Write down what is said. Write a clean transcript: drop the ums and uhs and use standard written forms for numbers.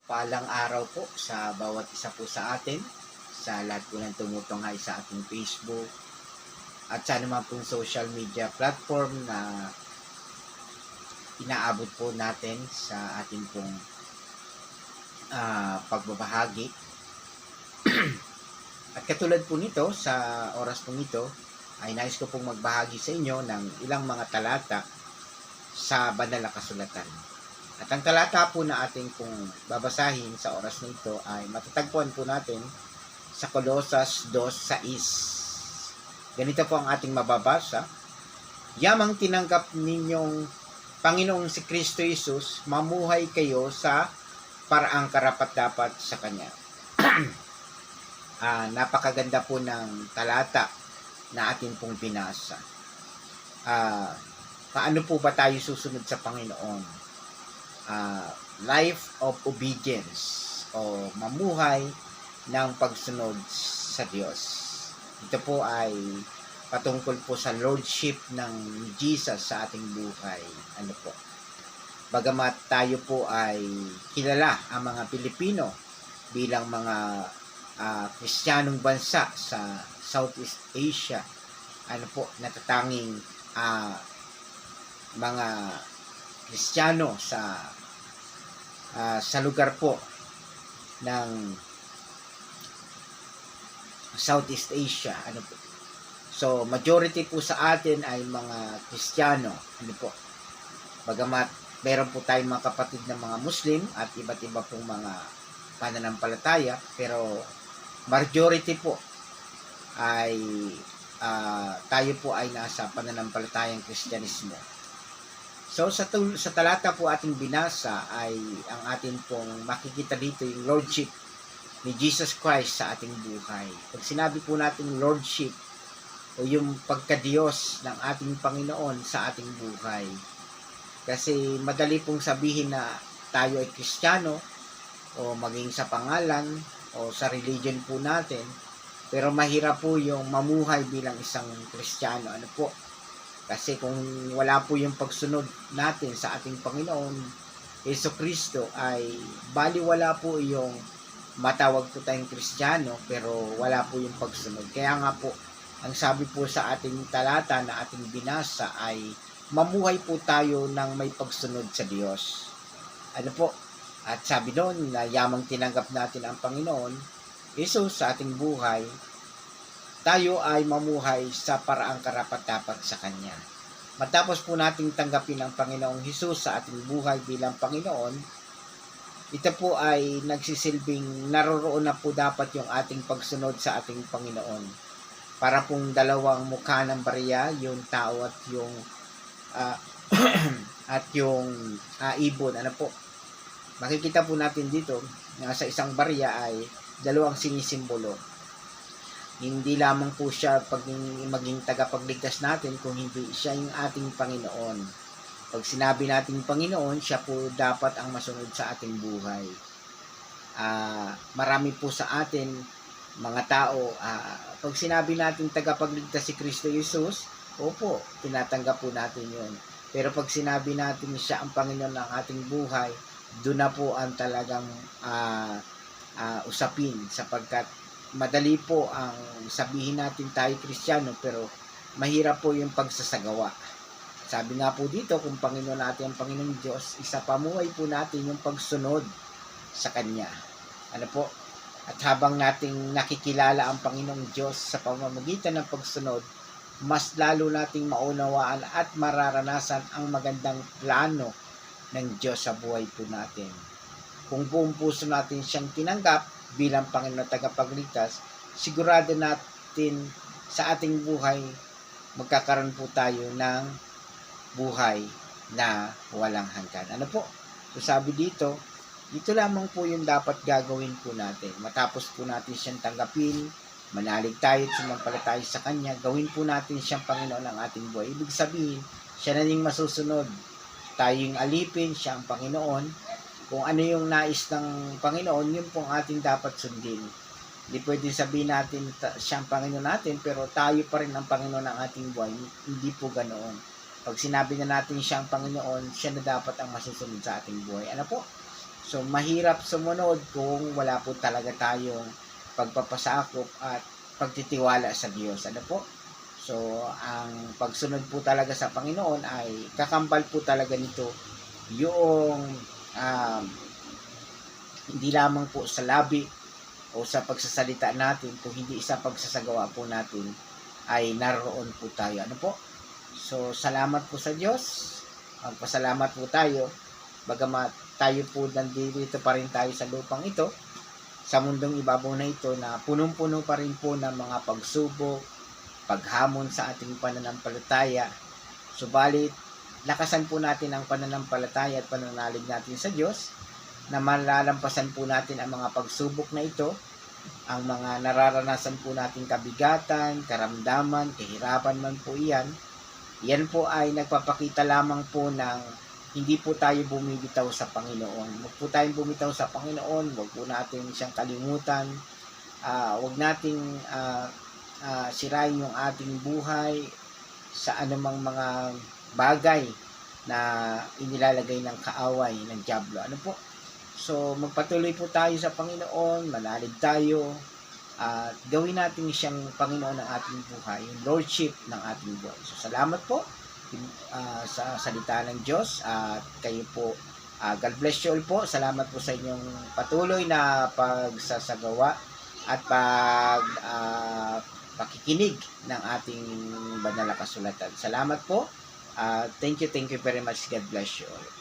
Paalang araw po sa bawat isa po sa atin, sa lahat po ng tumutunghay sa ating Facebook at sa naman pong social media platform na inaabot po natin sa ating pong pagbabahagi. At katulad po nito, sa oras po nito, ay nais ko pong magbahagi sa inyo ng ilang mga talata sa banal na kasulatan. At ang talata po na ating pong babasahin sa oras na ito ay matatagpuan po natin sa Colosas 2:6. Ganito po ang ating mababasa. Yamang tinanggap ninyong Panginoong si Kristo Jesus, mamuhay kayo sa paraang karapat-dapat sa Kanya. Napakaganda po ng talata na ating pong binasa. Paano po ba tayo susunod sa Panginoon? Life of obedience o mamuhay ng pagsunod sa Diyos. Ito po ay patungkol po sa lordship ng Jesus sa ating buhay. Ano po? Bagamat tayo po ay kilala ang mga Pilipino bilang mga Kristiyanong bansa sa Southeast Asia, ano po, natatanging mga Kristiyano sa lugar po ng Southeast Asia, ano po. So, majority po sa atin ay mga Kristiyano, ano po. Bagamat meron po tayong mga kapatid na mga Muslim at iba't iba pong mga pananampalataya, pero majority po ay tayo po ay nasa pananampalatayang Kristyanismo. So sa talata po ating binasa ay ang atin pong makikita dito yung lordship ni Jesus Christ sa ating buhay. Pag sinabi po natin lordship o yung pagka-Diyos ng ating Panginoon sa ating buhay, kasi madali pong sabihin na tayo ay Kristiyano o maging sa pangalan o sa religion po natin, pero mahirap po yung mamuhay bilang isang Kristiyano. Ano po? Kasi kung wala po yung pagsunod natin sa ating Panginoon Jesucristo, ay baliwala po yung matawag po tayong Kristiyano pero wala po yung pagsunod. Kaya nga po, ang sabi po sa ating talata na ating binasa ay mamuhay po tayo ng may pagsunod sa Diyos. Ano po? At sabi doon na yamang tinanggap natin ang Panginoon Jesus sa ating buhay, tayo ay mamuhay sa paraang karapat-dapat sa Kanya. Matapos po nating tanggapin ang Panginoong Hesus sa ating buhay bilang Panginoon, ito po ay nagsisilbing naroroon na po dapat yung ating pagsunod sa ating Panginoon. Para pong dalawang mukha ng barya, yung tao at yung ibon. Ano po? Makikita po natin dito na sa isang barya ay dalawang sinisimbolo. Hindi lamang po siya maging tagapagligtas natin kung hindi siya yung ating Panginoon. Pag sinabi nating Panginoon, siya po dapat ang masunod sa ating buhay. Marami po sa atin, mga tao, pag sinabi natin tagapagligtas si Kristo Jesus, opo, tinatanggap po natin yun. Pero pag sinabi natin siya ang Panginoon ng ating buhay, doon na po ang talagang usapin, sapagkat madali po ang sabihin natin tayo Kristiyano pero mahirap po yung pagsasagawa. Sabi nga po dito, kung Panginoon natin ang Panginoong Diyos, isa pamuhay po natin yung pagsunod sa Kanya. Ano po? At habang nating nakikilala ang Panginoong Diyos sa pamamagitan ng pagsunod, mas lalo nating maunawaan at mararanasan ang magandang plano ng Diyos sa buhay po natin. Kung buong puso natin siyang tinanggap bilang Panginoon tagapagligtas, sigurado natin sa ating buhay magkakaroon po tayo ng buhay na walang hanggan. Ano po? So sabi dito, ito lamang po yung dapat gagawin po natin. Matapos po natin siyang tanggapin, manalig tayo at sumampalataya sa Kanya, gawin po natin siyang Panginoon ng ating buhay. Ibig sabihin, siya na yung masusunod. Tayo yung alipin, siya ang Panginoon. Kung ano yung nais ng Panginoon, yun pong ating dapat sundin. Hindi pwede sabihin natin siya ang Panginoon natin, pero tayo pa rin ang Panginoon ng ating buhay. Hindi po ganoon. Pag sinabi na natin siya ang Panginoon, siya na dapat ang masusunod sa ating buhay. Ano po? So, mahirap sumunod kung wala po talaga tayong pagpapasakop at pagtitiwala sa Diyos. Ano po? So, ang pagsunod po talaga sa Panginoon ay kakambal po talaga nito yung hindi lamang po sa labi o sa pagsasalita natin, kung hindi sa pagsasagawa po natin ay naroon po tayo. Ano po? So, salamat po sa Diyos. Magpasalamat po tayo. Bagamat tayo po nandito pa rin tayo sa lupang ito, sa mundong ibabaw na ito, na punong-puno pa rin po ng mga pagsubok, paghamon sa ating pananampalataya. Subalit, lakasan po natin ang pananampalataya at pananalig natin sa Diyos, na malalampasan po natin ang mga pagsubok na ito, ang mga nararanasan po natin kabigatan, karamdaman, kahirapan man po iyan. Yan po ay nagpapakita lamang po ng hindi po tayo bumibitaw sa Panginoon. Huwag po tayong bumitaw sa Panginoon, huwag po natin siyang kalimutan, huwag nating sirain yung ating buhay sa anumang mga bagay na inilalagay ng kaaway ng dyablo. Ano po? So, magpatuloy po tayo sa Panginoon, manalig tayo, at gawin natin siyang Panginoon ng ating buhay, yung Lordship ng ating buhay. So, salamat po sa salita ng Diyos, at kayo po, God bless you all po. Salamat po sa inyong patuloy na pagsasagawa at pakikinig ng ating banal na kasulatan. Salamat po. Thank you very much. God bless you all.